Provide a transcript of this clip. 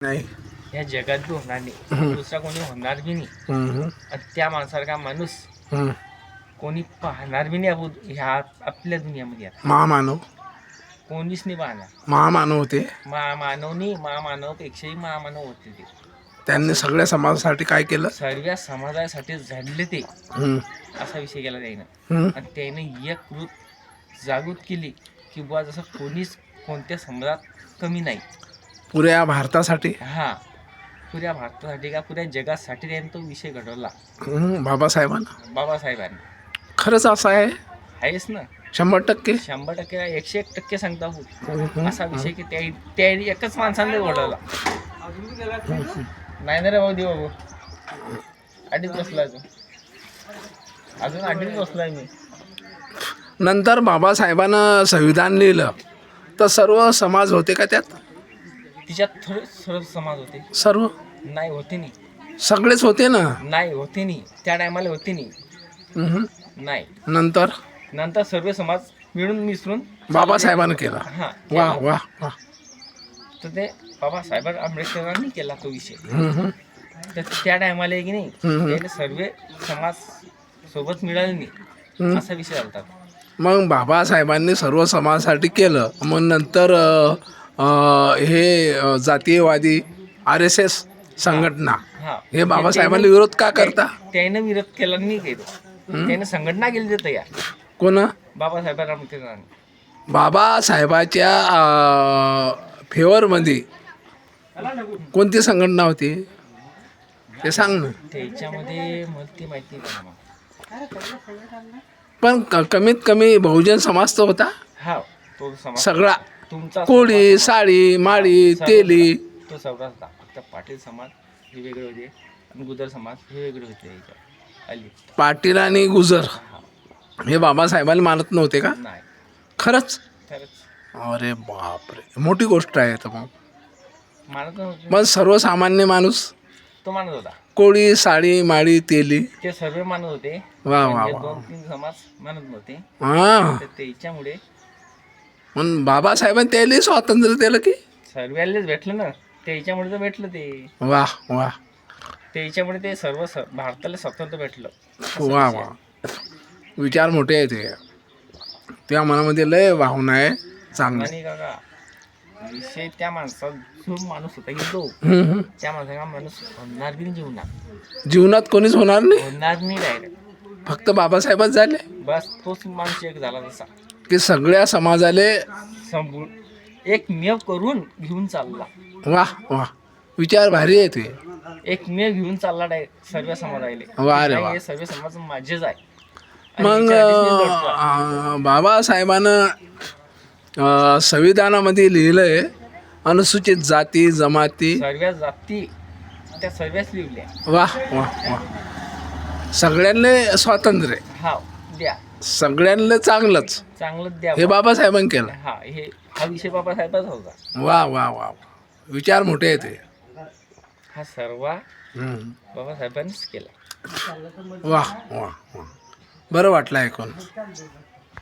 नाही ह्या जगात बी होणार नाही, दुसरा कोणी होणार बी नाही. आणि त्या माणसासारखा माणूस कोणी पाहणार बी नाही ह्या आपल्या दुनियामध्ये. आता महामानव कोणीच नाही पाहणार. महामानव होते. महामानव नाही, महामानवपेक्षाही महामानव होते ते. त्यांनी सगळ्या समाजासाठी काय केलं? सर्व समाजासाठी झडले ते, असा विषय केला त्यानं. आणि त्याने एक रूप जागृत केली की बुवा जसं कोणीच कोणत्या समाजात कमी नाही. पुऱ्या भारतासाठी, हा, पुऱ्या भारतासाठी का पुऱ्या जगासाठी त्याने तो विषय घडवला. बाबासाहेबांनी खरंच असं आहे? आहेच ना, 100%. 100%, 101% सांगता हो. असा विषय की त्या एकच माणसाने घडवला. नाही ना रे भाऊ, देऊ भाऊ अडीच बसला अजून अडीच बसलाय मी. नंतर बाबासाहेबांना संविधान लिहिलं तर सर्व समाज होते का त्यात? तिच्यात थोडे सर्व समाज होते. सर्व नाही होते नाही. सगळेच होते ना? नाही होते नाही, त्या टायमाला होते नाही. नाही, नंतर सर्व समाज मिळून मिसळून बाबासाहेबांना केला. हा, वा वा वा. तर ते बाबासाहेब आंबेडकरांनी केला तो विषय. तर त्या टायमाला की नाही त्याने सर्व समाज सोबत मिळाले नाही, असा विषय चालतात. मग बाबासाहेबांनी सर्व समाजासाठी केलं. मग नंतर हे जातीयवादी RSS संघटना हे बाबासाहेबांना विरोध का करता? त्याने विरोध केला नाही काही, त्याने संघटना केली तयार. कोण? बाबासाहेब आंबेडकरांनी. बाबासाहेबाच्या फेवरमध्ये कोणती संघटना होती ते सांग ना. त्याच्यामध्ये मला ते माहिती नाही. पण कमीत कमी बहुजन समाज तर होता. हा, तो समाज सगळा, तुमचा कोळी, साळी, माळी, तेली, तो सगळा होता. फक्त पाटील समाज हे वेगळे होते आणि गुजर समाज हे वेगळे होते. पाटील आणि गुजर हे बाबासाहेबांना मानत नव्हते का? नाही. खरंच? अरे बापरे, मोठी गोष्ट आहे. तर मग मानत नव्हते. मग सर्वसामान्य माणूस तो मानत होता. कोळी, साळी, माळी, तेली ते सर्व मानत होते. वा वा वा. 2-3 समाज मानत नव्हते. हां, त्याच्यामुळे मग बाबासाहेबांनी त्याला स्वातंत्र्य दिलं की सर्वांनाच भेटलं ना. त्याच्यामुळे तर भेटलं ते. वा वा. त्याच्यामुळे ते सर्व भारताला स्वातंत्र्य भेटलं. वा वा. विचार मोठे आहे ते. त्या मनामध्ये लय भावना आहे. चांगलं नाही काका, विषय त्या माणसात जो माणूस होता की तो त्या माणसाला माणूस होणार बी नाही जीवनात कोणीच होणार नाही. होणार नाही डायरेक्ट. फक्त बाबासाहेबच झाले. बस तोच माणूस एक झाला तसा की सगळ्या समाजाले संपूर्ण एक मेव करून घेऊन चालला. वा वा. विचार भारी आहे ते. एक मेव घेऊन चालला डायरेक्ट सर्व समाजाला. वा रे वा. हे सर्व समाज माझेच आहे. मग बाबासाहेबानं संविधानामध्ये लिहिलंय अनुसूचित जाती जमाती सर्व जाती त्या सर्वच लिहिल्या. वा वा वा. सगळ्यांना स्वातंत्र्य, हा द्या, सगळ्यांना चांगलंच द्या. हे बाबासाहेबांनी केलं. हा विषय बाबासाहेबाचा होता. वा वा वा. विचार मोठे आहे ते. हा सर्व बाबासाहेबांनीच केला. वा वा वा. बरं वाटलं ऐकून.